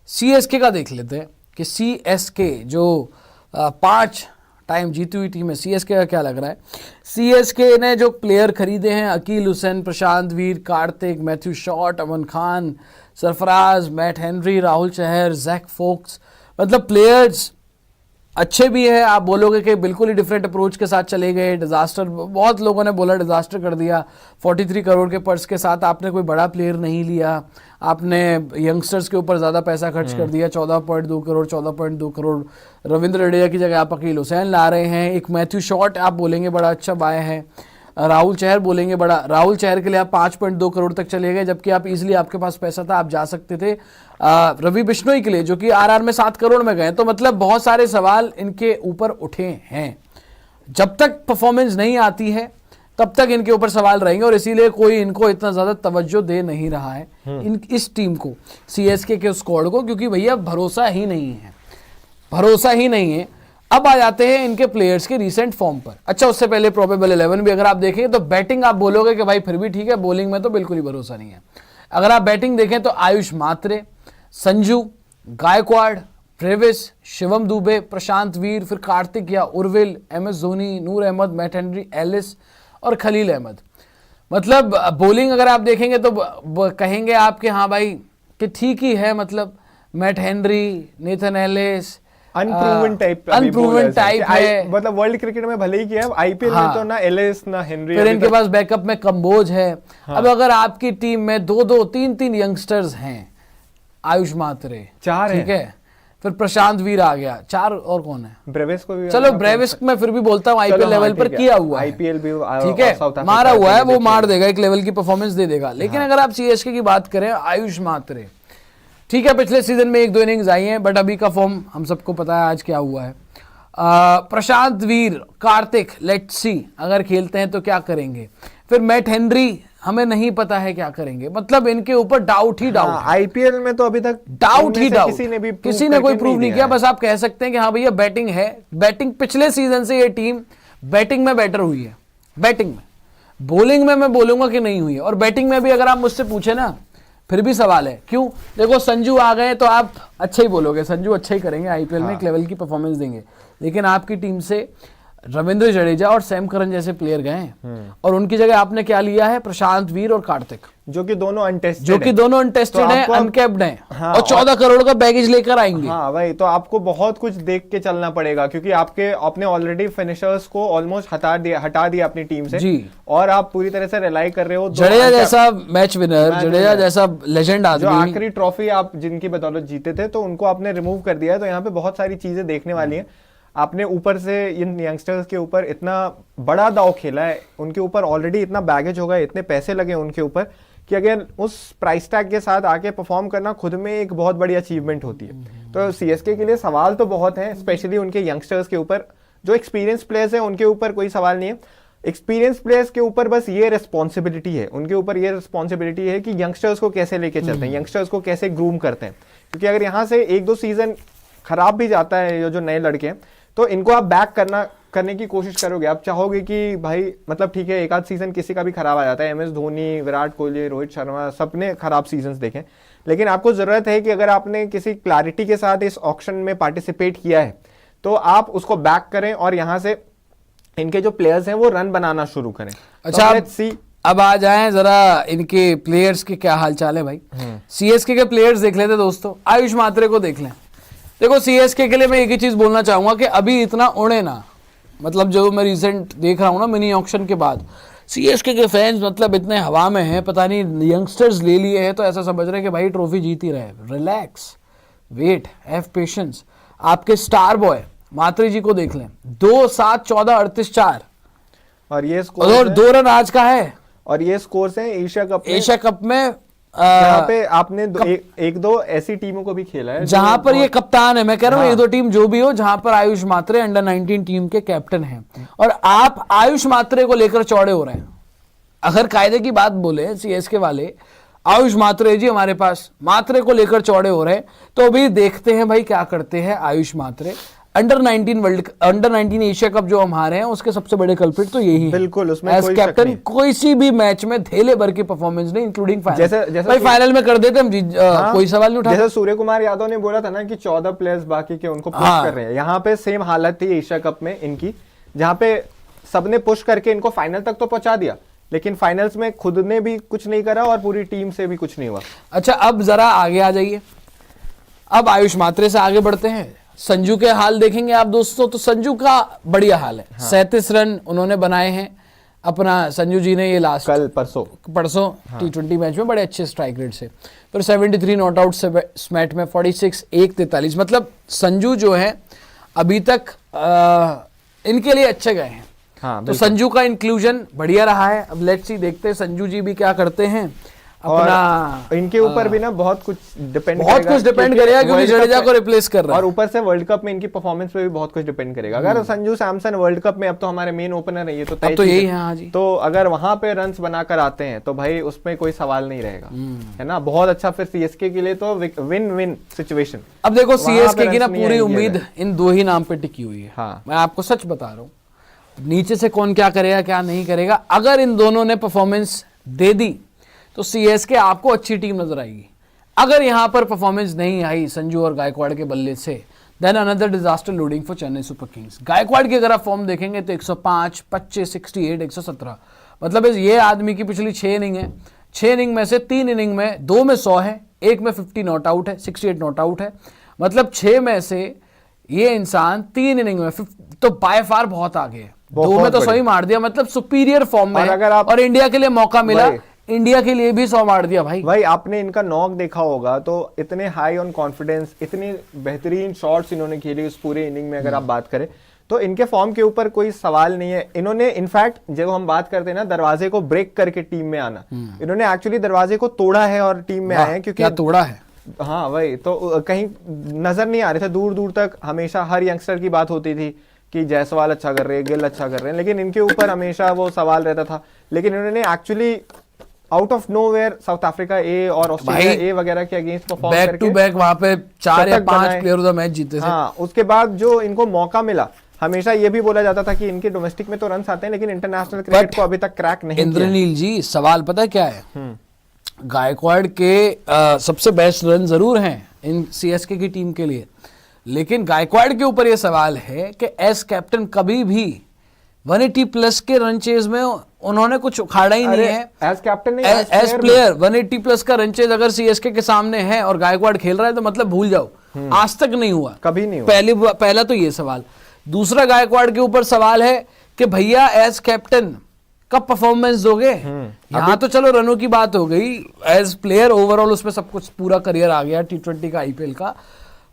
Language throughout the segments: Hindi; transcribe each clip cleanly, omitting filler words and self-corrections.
सीएसके का देख लेते हैं कि सीएसके जो 5 टाइम जीती हुई टीम है, सीएसके का क्या लग रहा है। सीएसके ने जो प्लेयर खरीदे हैं, Akeal Hosein, Prashant Veer, Kartik, Matthew Short, Aman Khan, Sarfaraz, Matt Henry, Rahul Chahar, Jack Foakes, मतलब प्लेयर्स अच्छे भी है। आप बोलोगे कि बिल्कुल ही डिफरेंट अप्रोच के साथ चले गए, डिजास्टर, बहुत लोगों ने बोला डिजास्टर कर दिया 43 करोड़ के पर्स के साथ। आपने कोई बड़ा प्लेयर नहीं लिया, आपने यंगस्टर्स के ऊपर ज़्यादा पैसा खर्च कर दिया, 14.2 करोड़ 14.2 करोड़। रविंद्र जडेजा की जगह आप अकील हुसैन ला रहे हैं। एक मैथ्यू शॉट आप बोलेंगे बड़ा अच्छा बाय है। राहुल चहर बोलेंगे बड़ा, राहुल चहर के लिए आप 5.2 करोड़ तक चले गए, जबकि आप इजीली, आपके पास पैसा था, आप जा सकते थे रवि बिश्नोई के लिए, जो कि आरआर में 7 करोड़ में गए। तो मतलब बहुत सारे सवाल इनके ऊपर उठे हैं। जब तक परफॉर्मेंस नहीं आती है तब तक इनके ऊपर सवाल रहेंगे, और इसीलिए कोई इनको इतना ज्यादा तवज्जो दे नहीं रहा है इस टीम को, सीएसके के स्क्वाड को, क्योंकि भैया भरोसा ही नहीं है, भरोसा ही नहीं है। अब आ जाते हैं इनके प्लेयर्स के रीसेंट फॉर्म पर। अच्छा, उससे पहले प्रोबेबल 11 भी अगर आप देखेंगे तो बैटिंग आप बोलोगे कि भाई फिर भी ठीक है, बॉलिंग में तो बिल्कुल ही भरोसा नहीं है। अगर आप बैटिंग देखें तो आयुष मात्रे, संजू, गायकवाड़, ट्रेविस, शिवम दुबे, प्रशांत वीर, फिर कार्तिक या उर्विल, एमएस धोनी, नूर अहमद, मैट हेनरी, एलिस और खलील अहमद। मतलब बॉलिंग अगर आप देखेंगे तो कहेंगे आप कि हाँ भाई कि ठीक ही है, मतलब Matt Henry, Nathan Ellis unproven type है, मतलब वर्ल्ड क्रिकेट में भले ही किया है, आईपीएल में तो ना एलिस ना हेनरी। फिर इनके पास बैकअप में कंबोज है। अब अगर आपकी टीम में 2-2, 3-3 यंगस्टर्स हैं, आयुष मात्रे 4 ठीक है, फिर प्रशांत वीर आ गया 4, और कौन है, ब्रेविस को भी, चलो ब्रेविस में फिर भी बोलता हूँ आईपीएल लेवल पर किया हुआ है, आईपीएल भी ठीक है, मारा हुआ है, वो मार देगा, एक लेवल की परफॉर्मेंस दे देगा। लेकिन अगर आप सीएसके की बात करें, आयुष मात्रे ठीक है, पिछले सीजन में 1-2 इनिंग्स आई हैं, बट अभी का फॉर्म हम सबको पता है आज क्या हुआ है। प्रशांत वीर, कार्तिक, लेट्स सी अगर खेलते हैं तो क्या करेंगे। फिर मैट हेनरी, हमें नहीं पता है क्या करेंगे, मतलब इनके ऊपर डाउट ही डाउट। आईपीएल में तो अभी तक डाउट ही डाउट, किसी ने कोई प्रूव नहीं किया। बस आप कह सकते हैं कि हाँ भैया बैटिंग है, बैटिंग पिछले सीजन से ये टीम बैटिंग में बेटर हुई है, बैटिंग में। बॉलिंग में मैं बोलूंगा कि नहीं हुई है, और बैटिंग में भी अगर आप मुझसे पूछे ना फिर भी सवाल है। क्यों? देखो संजू आ गए तो आप अच्छा ही बोलोगे, संजू अच्छा ही करेंगे आईपीएल में, एक लेवल की परफॉर्मेंस देंगे। लेकिन आपकी टीम से रविंद्र जडेजा और सैम करन जैसे प्लेयर गए हैं, और उनकी जगह आपने क्या लिया है, प्रशांत वीर और कार्तिक, जो कि दोनों अनटेस्टेड हैं, अनकैप्ड हैं, हाँ, और 14 करोड़ का बैगेज लेकर आएंगे। हाँ भाई, तो आपको बहुत कुछ देख के चलना पड़ेगा, क्योंकि आपने ऑलरेडी फिनिशर्स को ऑलमोस्ट हटा दिया अपनी टीम से जी, और आप पूरी तरह से रिलाई कर रहे हो जडेजा जैसा मैच विनर, जडेजा जैसा लेजेंड आदमी, जो आखिरी ट्रॉफी आप जिनकी बदौलत जीते थे, तो उनको आपने रिमूव कर दिया है। तो यहाँ पे बहुत सारी चीजें देखने वाली हैं। आपने ऊपर से इन यंगस्टर्स के ऊपर इतना बड़ा दांव खेला है, उनके ऊपर ऑलरेडी इतना बैगेज होगा, इतने पैसे लगे उनके ऊपर, कि अगर उस प्राइस टैग के साथ आके परफॉर्म करना खुद में एक बहुत बड़ी अचीवमेंट होती है। तो सीएसके के लिए सवाल तो बहुत हैं, स्पेशली उनके यंगस्टर्स के ऊपर। जो एक्सपीरियंस प्लेयर्स हैं उनके ऊपर कोई सवाल नहीं है, एक्सपीरियंस प्लेयर्स के ऊपर बस ये रिस्पॉन्सिबिलिटी है, उनके ऊपर ये रिस्पॉन्सिबिलिटी है कि यंगस्टर्स को कैसे लेके चलते हैं, यंगस्टर्स को कैसे ग्रूम करते हैं। क्योंकि अगर यहाँ से 1-2 सीजन खराब भी जाता है, ये जो नए लड़के हैं, तो इनको आप बैक करने की कोशिश करोगे। आप चाहोगे कि भाई मतलब ठीक है, एक आध सीजन किसी का भी खराब आ जाता है, एमएस धोनी, विराट कोहली, रोहित शर्मा, सबने खराब सीजन्स देखे, लेकिन आपको जरूरत है कि अगर आपने किसी क्लैरिटी के साथ इस ऑक्शन में पार्टिसिपेट किया है, तो आप उसको बैक करें और यहां से इनके जो प्लेयर्स हैं वो रन बनाना शुरू करें। अच्छा, अब आ जाएं जरा इनके प्लेयर्स के क्या हाल चाल है भाई। सीएसके के प्लेयर्स देख लेते दोस्तों, आयुष मात्रे को देख लें। देखो सीएसके के लिए मैं एक ही चीज बोलना चाहूंगा कि अभी इतना उड़े ना, मतलब जो मैं रिसेंट देख रहा हूँ ना मिनी ऑक्शन के बाद, सीएसके के फैंस मतलब इतने हवा में हैं, पता नहीं यंगस्टर्स ले लिए हैं तो ऐसा समझ रहे हैं कि भाई ट्रॉफी जीत ही रहे। Relax, wait, have patience. आपके स्टार बॉय मात्रे जी को देख लें, 2-7, 14, 38, 4, और ये स्कोर और 2 रन आज का है, और ये स्कोर है एशिया कप में यहाँ पे आपने एक दो ऐसी टीमों को भी खेला है जहां पर ये कप्तान है। मैं कह रहा हूँ 1-2 टीम जो भी हो जहां पर आयुष मात्रे अंडर 19 टीम के कैप्टन हैं, और आप आयुष मात्रे को लेकर चौड़े हो रहे हैं। अगर कायदे की बात बोले सीएसके वाले, आयुष मात्रे जी हमारे पास, मात्रे को लेकर चौड़े हो रहे हैं, तो अभी देखते हैं भाई क्या करते हैं आयुष मात्रे। अंडर 19 एशिया कप जो हम हारे हैं उसके सबसे बड़े कल्प्रिट तो यही है। बिल्कुल, उसमें एज कोई शक कैप्टन नहीं। कोई सी भी मैच में धेले भर की परफॉर्मेंस नहीं, इंक्लूडिंग फाइनल। जैसे भाई फाइनल में कर देते हम जीत, कोई सवाल नहीं उठा। जैसे सूर्य कुमार यादव ने बोला था ना कि 14 प्लेयर्स बाकी के उनको पुश हाँ। कर रहे हैं, यहाँ पे सेम हालत थी एशिया कप में इनकी, जहाँ पे सबने पुश करके इनको फाइनल तक तो पहुंचा दिया, लेकिन फाइनल्स में खुद ने भी कुछ नहीं करा और पूरी टीम से भी कुछ नहीं हुआ। अच्छा, अब जरा आगे आ जाइए, अब आयुष मात्रे से आगे बढ़ते हैं। संजू के हाल देखेंगे आप दोस्तों, तो संजू का बढ़िया हाल है। 37 रन उन्होंने बनाए हैं अपना, संजू जी ने ये लास्ट कल परसों T20 मैच में बड़े अच्छे स्ट्राइक रेट से, फिर 73 नॉट आउट स्मैट में 46, 143। मतलब संजू जो है अभी तक इनके लिए अच्छे गए हैं। हाँ, तो संजू का इंक्लूजन बढ़िया रहा है। अब लेट्स सी, देखते हैं संजू जी भी क्या करते हैं अपना। और इनके ऊपर भी ना बहुत कुछ डिपेंड करेगा क्योंकि जडेजा को रिप्लेस कर रहा है, और ऊपर से वर्ल्ड कप में इनकी परफॉर्मेंस पे भी बहुत कुछ डिपेंड करेगा। अगर संजू सैमसन वर्ल्ड कप में, अब तो हमारे मेन ओपनर है ये, तो अब तो यही है। हाँ जी, तो अगर वहां पे रन्स बनाकर आते हैं तो भाई उसमें कोई सवाल नहीं रहेगा, है ना। बहुत अच्छा फिर सीएसके के लिए तो विन विन सिचुएशन। अब देखो सीएसके की ना पूरी उम्मीद इन दो ही नाम पे टिकी हुई है। हाँ। मैं आपको सच बता रहा हूँ, नीचे से कौन क्या करेगा क्या नहीं करेगा, अगर इन दोनों ने परफॉर्मेंस दे दी तो सीएसके आपको अच्छी टीम नजर आएगी। अगर यहां पर परफॉर्मेंस नहीं आई संजू और गायकवाड़ के बल्ले से, then another disaster loading for Chennai super kings. Gaikwad की अगर आप फॉर्म देखेंगे तो 105, 25, 68, 117, मतलब ये आदमी की पिछली 6 इनिंग है, 6 इनिंग में से 3 इनिंग में 2 में 100 है, 1 में 50 नॉट आउट है, 68 नॉट आउट है। मतलब 6 में से ये इंसान 3 इनिंग में तो बाय फार बहुत आगे है। 2 में तो 100 ही मार दिया, मतलब सुपीरियर फॉर्म में। और इंडिया के लिए मौका मिला, इंडिया के लिए भी 100 मार दिया भाई। आपने इनका नॉक देखा होगा तो इतने हाई ऑन कॉन्फिडेंस, इतनी बेहतरीन शॉट्स इन्होंने खेली उस पूरे इनिंग में। अगर आप बात करें तो इनके फॉर्म के ऊपर कोई सवाल नहीं है। इन्होंने इनफैक्ट जब हम बात करते हैं ना दरवाजे को ब्रेक करके टीम में आना, इन्होंने एक्चुअली दरवाजे को तोड़ा है और टीम में आए हैं। क्योंकि क्या तोड़ा है? हाँ वही तो, कहीं नजर नहीं आ रहे थे, दूर दूर तक हमेशा हर यंगस्टर की बात होती थी कि जायसवाल अच्छा कर रहे हैं, गिल अच्छा कर रहे हैं, लेकिन इनके ऊपर हमेशा वो सवाल रहता था। लेकिन इन्होंने actually out of nowhere South Africa A और ऑस्ट्रेलिया ए वगैरह के अगेंस्ट परफॉर्म करके बैक टू बैक वहां पे 4 या 5 प्लेयर ऑफ द मैच जीते थे। हाँ, उसके बाद जो इनको मौका मिला, हमेशा ये भी बोला जाता था कि इनके डोमेस्टिक में तो रन आते हैं लेकिन इंटरनेशनल क्रिकेट को अभी तक क्रैक नहीं किया। इंद्रनील जी, सवाल पता क्या है? गायकवाड़ के सबसे बेस्ट रन जरूर हैं इन सीएसके की टीम के लिए, लेकिन गायकवाड़ के ऊपर यह सवाल है कि एज कैप्टन कभी भी 180 प्लस के रन चेज में उन्होंने कुछ उखाड़ा ही नहीं है। एज कैप्टन नहीं, एज प्लेयर 180 प्लस का रन चेज अगर सीएसके के सामने है और गायकवाड़ खेल रहा है तो मतलब भूल जाओ, आज तक नहीं हुआ, कभी नहीं हुआ। पहला तो ये सवाल। दूसरा, गायकवाड़ के ऊपर सवाल है कि भैया एज कैप्टन कब परफॉर्मेंस दोगे? यहाँ तो चलो रनों की बात हो गई, एज प्लेयर ओवरऑल उसमें सब कुछ पूरा करियर आ गया T20 का, आईपीएल का,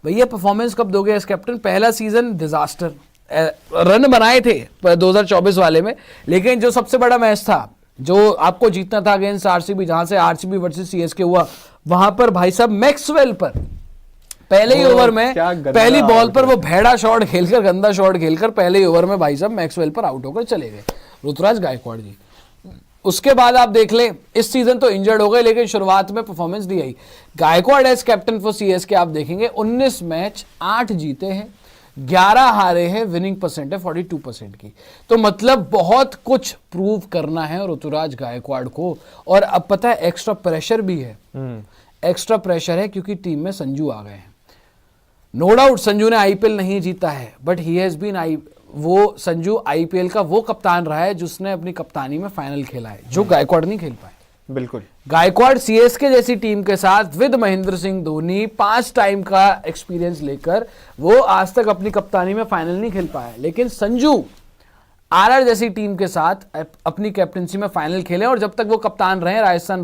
भैया परफॉर्मेंस कब दोगे एज कैप्टन? पहला सीजन डिजास्टर, रन बनाए थे 2024 वाले में, लेकिन जो सबसे बड़ा मैच था जो आपको जीतना था अगेंस्ट आरसीबी, जहां से आरसीबी वर्सेस सीएसके हुआ, वहां पर भाई साहब मैक्सवेल पर पहले ही ओवर में पहली बॉल पर वो भेड़ा शॉट खेलकर, गंदा शॉट खेलकर पहले ही ओवर में भाई साहब मैक्सवेल पर आउट होकर चले गए ऋतुराज गायकवाड़ जी। उसके बाद आप देख लें, इस सीजन तो इंजर्ड हो गए लेकिन शुरुआत में परफॉर्मेंस दी आई। Gaikwad as captain for CSK आप देखेंगे 19 मैच 8 जीते हैं, 11 हारे हैं, विनिंग परसेंट है 42% की। तो मतलब बहुत कुछ प्रूव करना है ऋतुराज गायकवाड़ को। और अब पता है एक्स्ट्रा प्रेशर भी है, एक्स्ट्रा प्रेशर है क्योंकि टीम में संजू आ गए हैं। नो डाउट संजू ने आईपीएल नहीं जीता है, बट ही हैज बीन वो संजू आईपीएल का वो कप्तान रहा है जिसने अपनी कप्तानी में फाइनल खेला है, जो गायकवाड़ नहीं खेल पाए। बिल्कुल, गायकवाड़ सीएसके जैसी टीम के साथ विद महेंद्र सिंह धोनी 5 टाइम का एक्सपीरियंस लेकर वो आज तक अपनी कप्तानी में फाइनल नहीं खेल पाया, लेकिन संजू आरआर जैसी टीम के साथ अपनी कैप्टनसी में फाइनल खेले और जब तक वो कप्तान रहे राजस्थान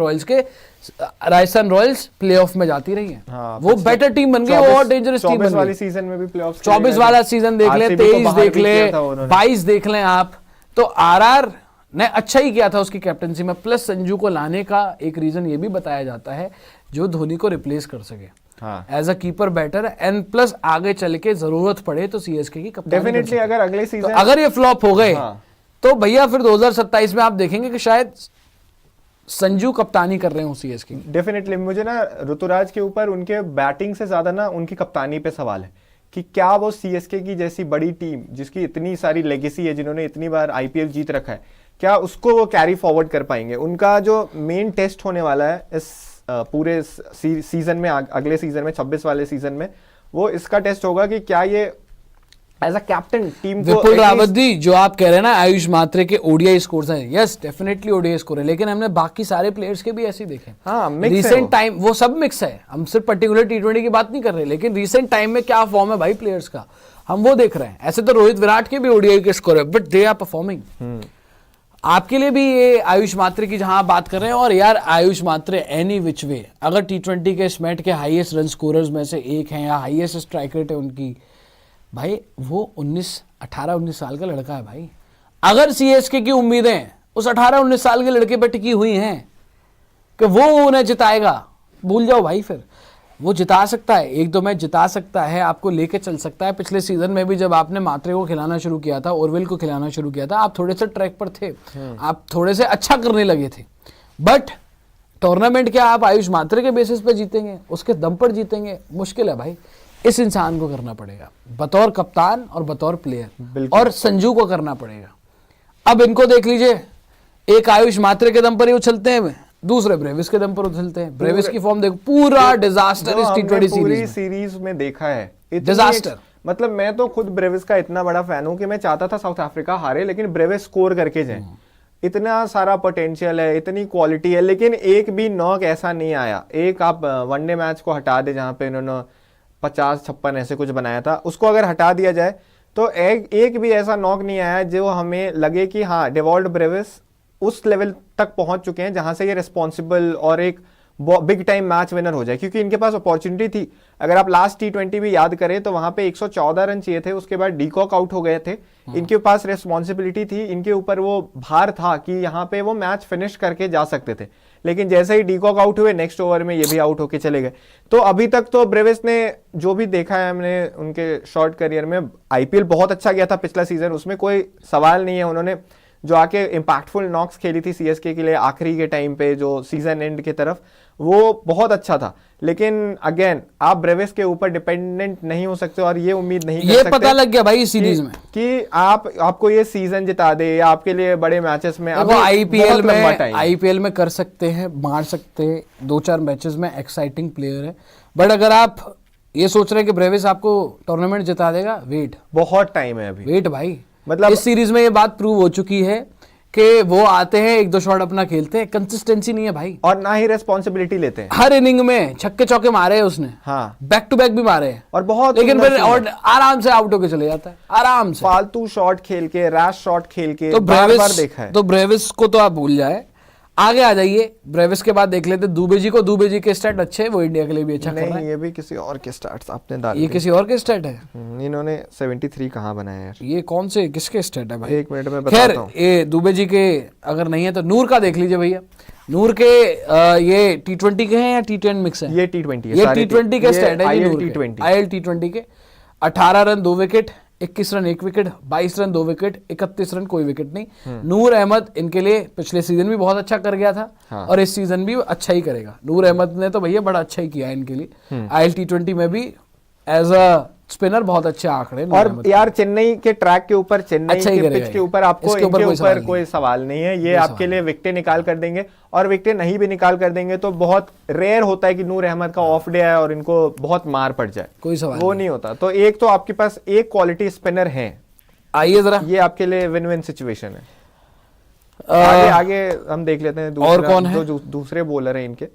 रॉयल्स प्लेऑफ में जाती रही है। हाँ, वो बेटर टीम बन गई, और डेंजरस टीम बन गई। सीजन में भी प्लेऑफ 24 वाला सीजन देख ले, 23 देख ले, 22 देख लें आप, तो आरआर ने अच्छा ही किया था उसकी कैप्टनसी में। प्लस संजू को लाने का एक रीजन ये भी बताया जाता है जो धोनी को रिप्लेस कर सके as a keeper batter, and plus आगे चल के जरूरत पड़े तो सीएसके की कप्तानी डेफिनेटली। अगर अगले सीजन तो अगर ये फ्लॉप हो गए तो भैया फिर 2027 में आप देखेंगे कि शायद संजू कप्तानी कर रहे हो सीएसके। डेफिनेटली मुझे ना ऋतुराज के ऊपर उनके बैटिंग से ज्यादा ना उनकी कप्तानी पे सवाल है कि क्या वो सीएसके की जैसी बड़ी टीम जिसकी इतनी सारी लेगेसी है, जिन्होंने इतनी बार आईपीएल जीत रखा है, क्या उसको वो कैरी फॉरवर्ड कर पाएंगे। उनका जो मेन टेस्ट होने वाला है इस पूरे सीजन में, अगले सीजन में 26 वाले सीजन में, वो इसका टेस्ट होगा कि क्या ये एज अ कैप्टन टीम को। विपुल रावत जी, जो आप कह रहे हैं ना आयुष मात्रे के ओडीआई स्कोर्स हैं, यस डेफिनेटली ओडीआई स्कोर है, लेकिन हमने बाकी सारे प्लेयर्स के भी ऐसे ही देखे। हाँ, मिक्स है रिसेंट वो। टाइम वो सब मिक्स है, हम सिर्फ पर्टिकुलर टी20 की बात नहीं कर रहे, लेकिन रिसेंट टाइम में क्या फॉर्म है भाई प्लेयर्स का, हम वो देख रहे हैं। ऐसे तो रोहित विराट के भी ओडीआई के स्कोर है, बट दे आर परफॉर्मिंग। आपके लिए भी ये आयुष मात्रे की जहां आप बात कर रहे हैं, और यार आयुष मात्रे एनी विच वे अगर टी20 के स्मेट के हाईएस्ट रन स्कोरर्स में से एक हैं या हाईएस्ट स्ट्राइक रेट है उनकी, भाई वो 18-19 साल का लड़का है भाई। अगर सीएसके की उम्मीदें उस 18-19 साल के लड़के पर टिकी हुई हैं कि वो उन्हें जिताएगा, भूल जाओ भाई। फिर वो जिता सकता है, 1-2 मैच जिता सकता है, आपको लेके चल सकता है। पिछले सीजन में भी जब आपने मात्रे को खिलाना शुरू किया था, ओरवेल को खिलाना शुरू किया था, आप थोड़े से ट्रैक पर थे, आप थोड़े से अच्छा करने लगे थे, बट टूर्नामेंट क्या आप आयुष मात्रे के बेसिस पे जीतेंगे, उसके दम पर जीतेंगे? मुश्किल है भाई। इस इंसान को करना पड़ेगा बतौर कप्तान और बतौर प्लेयर, और संजू को करना पड़ेगा। अब इनको देख लीजिए, एक आयुष मात्रे के दम पर ही उछलते हैं, दूसरे ब्रेविस के दम पर उछलते हैं। ब्रेविस की फॉर्म देखो, पूरा डिजास्टर इस टी20 सीरीज में देखा है, डिजास्टर। मतलब मैं तो खुद ब्रेविस का इतना बड़ा फैन हूं कि मैं चाहता था साउथ अफ्रीका हारे, लेकिन ब्रेविस स्कोर करके जाए। इतना सारा पोटेंशियल है, इतनी क्वालिटी है, लेकिन एक भी नॉक ऐसा नहीं आया। एक आप वनडे मैच को हटा दे जहां पे इन्होंने 50-56 ऐसे कुछ बनाया था, उसको अगर हटा दिया जाए तो एक भी ऐसा नॉक नहीं आया जो हमें लगे कि हाँ डेवॉल्ड ब्रेविस उस लेवल तक पहुंच चुके हैं जहां से ये रिस्पॉन्सिबल और एक बिग टाइम मैच विनर हो जाए। क्योंकि इनके पास अपॉर्चुनिटी थी। अगर आप लास्ट टी20 भी याद करें तो वहां पे 114 रन चाहिए थे, उसके बाद डीकॉक आउट हो गए थे। इनके पास रिस्पॉन्सिबिलिटी थी, इनके ऊपर वो भार था कि यहाँ पे वो मैच फिनिश करके जा सकते थे, लेकिन जैसे ही डीकॉक आउट हुए नेक्स्ट ओवर में ये भी आउट होके चले गए। तो अभी तक तो ब्रेविस ने जो भी देखा है हमने उनके शॉर्ट करियर में, आईपीएल बहुत अच्छा गया था पिछला सीजन, उसमें कोई सवाल नहीं है। उन्होंने जो आके इम्पैक्टफुल नॉक्स खेली थी सीएसके के लिए आखिरी के टाइम पे, जो सीजन एंड की तरफ, वो बहुत अच्छा था। लेकिन अगेन आप ब्रेविस के ऊपर डिपेंडेंट नहीं हो सकते और ये उम्मीद नहीं कर सकते। पता लग गया भाई इस सीरीज में कि आपको ये सीजन जिता दे या आपके लिए बड़े मैचेस में। अब आईपीएल में कर सकते हैं, मार सकते हैं, 2-4 मैचेस में एक्साइटिंग प्लेयर है, बट अगर आप ये सोच रहे हैं कि ब्रेविस आपको टूर्नामेंट जिता देगा, वेट, बहुत टाइम है अभी, वेट भाई। मतलब इस सीरीज में ये बात प्रूव हो चुकी है कि वो आते हैं, 1-2 शॉट अपना खेलते हैं, कंसिस्टेंसी नहीं है भाई, और ना ही रेस्पॉन्सिबिलिटी लेते हैं। हर इनिंग में छक्के चौके मारे हैं उसने, हाँ, बैक टू बैक भी मारे हैं, और बहुत, लेकिन फिर और आराम से आउट होके चले जाता है, आराम से फालतू शॉट खेल के, रैश शॉट खेल के, तो बार देखा है। तो ब्रेविस को तो आप भूल जाए, आगे आ जाइए। ब्रेविस के बाद देख लेते दुबे जी को। दुबे जी के स्टैट अच्छे, वो इंडिया के लिए भी अच्छा कर रहा है। ये भी किसी और के स्टैट्स आपने डाले, ये किसी और के स्टैट है। इन्होंने 73 कहाँ बनाया यार, ये कौन से किसके स्टैट है भाई? 1 मिनट में बताता हूं। ये दुबे जी के अगर नहीं है तो नूर का देख लीजिए भैया। नूर के ये टी20 के हैं या टी10 मिक्स है? ये टी20 ये टी20 के स्टैट है जी, नूर के आईएल टी20 के। 18 run 2 wicket, 21 run 1 wicket, 22 run 2 wicket, 31 run कोई विकेट नहीं। नूर अहमद इनके लिए पिछले सीजन भी बहुत अच्छा कर गया था, हाँ। और इस सीजन भी अच्छा ही करेगा। नूर अहमद ने तो भैया बड़ा अच्छा ही किया है इनके लिए। आईएल टी20 में भी एज अ स्पिनर बहुत अच्छे आंकड़े। और यार चेन्नई के ट्रैक के ऊपर, चेन्नई के पिच के ऊपर आपको इनके ऊपर कोई सवाल नहीं है। ये आपके लिए विकेटें निकाल कर देंगे, और विकेटें नहीं भी निकाल कर देंगे तो बहुत रेयर होता है कि नूर अहमद का ऑफ डे है और इनको बहुत मार पड़ जाए, कोई सवाल वो नहीं होता। तो एक तो आपके पास एक क्वालिटी स्पिनर है, आइए जरा, ये आपके लिए विन विन सिचुएशन है। आगे हम देख लेते हैं और कौन है दूसरे बॉलर है इनके।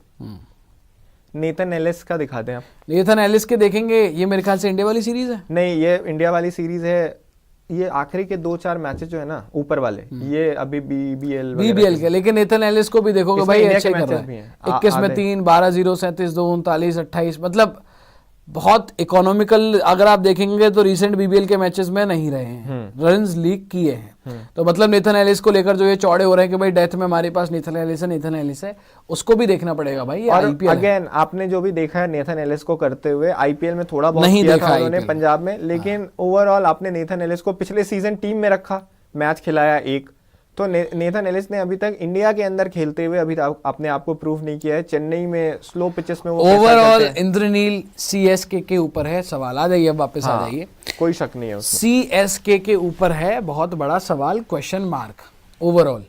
नेथन एलिस का दिखा दें आप। नेथन एलिस के देखेंगे, ये मेरे ख्याल से इंडिया वाली सीरीज है। नहीं, ये इंडिया वाली सीरीज है। ये आखिरी के 2-4 मैचेस जो है ना ऊपर वाले, ये अभी बीबीएल के। लेकिन नेथन एलिस को भी देखोगे भाई अच्छा कर रहा है। 21 में 3, 12-0, 37-2, 39-28, मतलब बहुत इकोनॉमिकल। अगर आप देखेंगे तो रिसेंट बीबीएल के मैचेस में नहीं रहे हैं, रन्स लीक किए हैं। तो मतलब नेथन एलिस को लेकर जो ये चौड़े हो रहे हैं कि भाई डेथ में हमारे पास नेथन एलिस है, उसको भी देखना पड़ेगा भाई। और अगेन आपने जो भी देखा है नेथन एलिस को करते हुए, आईपीएल में थोड़ा बहुत नहीं किया था उन्होंने पंजाब में, लेकिन ओवरऑल आपने नेथन एलिस को पिछले सीजन टीम में रखा, मैच खिलाया एक, तो नेथन एलिस ने अभी तक इंडिया के अंदर खेलते हुए अभी तक अपने आप को प्रूव नहीं किया है। चेन्नई में स्लो पिचेस में वो कैसा ओवरऑल करते हैं। इंद्रनील सीएसके के ऊपर है सवाल। आ जाइए, अब वापस आ हाँ, जाइए। कोई शक नहीं है उसमें। सीएसके के ऊपर है बहुत बड़ा सवाल, क्वेश्चन मार्क। ओवरऑल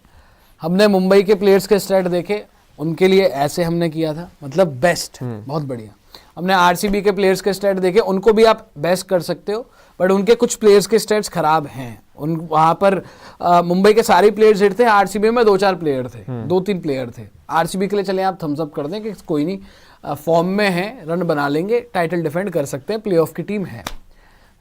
हमने मुंबई के प्लेयर्स के स्टैट देखे, उनके लिए ऐसे हमने किया था, मतलब बेस्ट, बहुत बढ़िया। हमने आरसीबी के प्लेयर्स के स्टैट देखे, उनको भी आप बेस्ट कर सकते हो, बट उनके कुछ प्लेयर्स के स्टैट्स खराब हैं। उन वहां पर मुंबई के सारे प्लेयर्स हिट थे, आरसीबी में 2-4 प्लेयर थे, 2-3 प्लेयर थे। आरसीबी के लिए चले आप थम्स अप कर दें कि कोई नहीं, फॉर्म में है, रन बना लेंगे, टाइटल डिफेंड कर सकते हैं, प्लेऑफ की टीम है।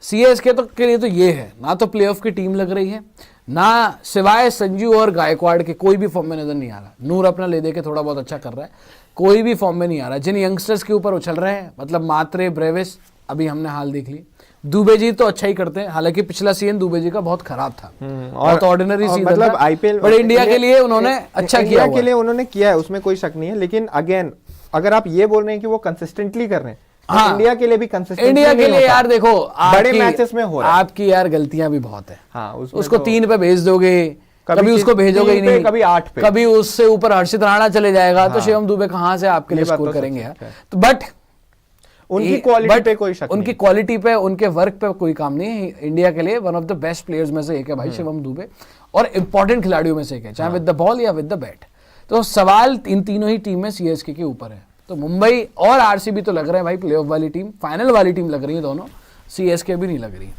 सीएसके तो के लिए तो ये है, ना तो प्लेऑफ की टीम लग रही है, ना सिवाय संजू और गायकवाड़ के कोई भी फॉर्म में नजर नहीं आ रहा। नूर अपना ले दे के थोड़ा बहुत अच्छा कर रहा है, कोई भी फॉर्म में नहीं आ रहा। जिन यंगस्टर्स के ऊपर उछल रहे हैं, मतलब मात्रे, ब्रेविस, अभी हमने हाल देख ली। दुबे जी तो अच्छा ही करते हैं, हालांकि पिछला सीजन दुबे जी का बहुत खराब था, बहुत ऑर्डिनरी सीजन मतलब था, आईपीएल बट इंडिया के लिए उन्होंने अच्छा किया इंडिया के लिए उन्होंने किया है, उसमें कोई शक नहीं है। लेकिन अगेन अगर आप ये बोल रहे हैं कि वो कंसिस्टेंटली कर रहे हैं, हाँ, इंडिया के लिए भी कंसिस्टेंटली इंडिया के लिए यार देखो, बड़े मैचेस में हो रहा है। आपकी यार गलतियां भी बहुत है। हाँ, उसको 3 पे भेज दोगे, कभी उसको भेजोगे ही नहीं, कभी 8 पे, कभी उससे ऊपर हर्षित राणा चले जाएगा, तो शिवम दुबे कहां से आपके लिए स्कोर करेंगे यार। तो बट उनकी क्वालिटी पे कोई शक उनकी क्वालिटी पे, उनके वर्क पे कोई काम नहीं है। इंडिया के लिए one of the best players में से एक है भाई शिवम दुबे, और इंपॉर्टेंट खिलाड़ियों में से एक है, चाहे विद द बॉल या विद द बैट। तो सवाल इन तीनों ही टीम में सीएसके के ऊपर है। तो मुंबई और आरसीबी तो लग रहे हैं भाई प्लेऑफ वाली टीम, फाइनल वाली टीम लग रही है दोनों, सीएसके भी नहीं लग रही है।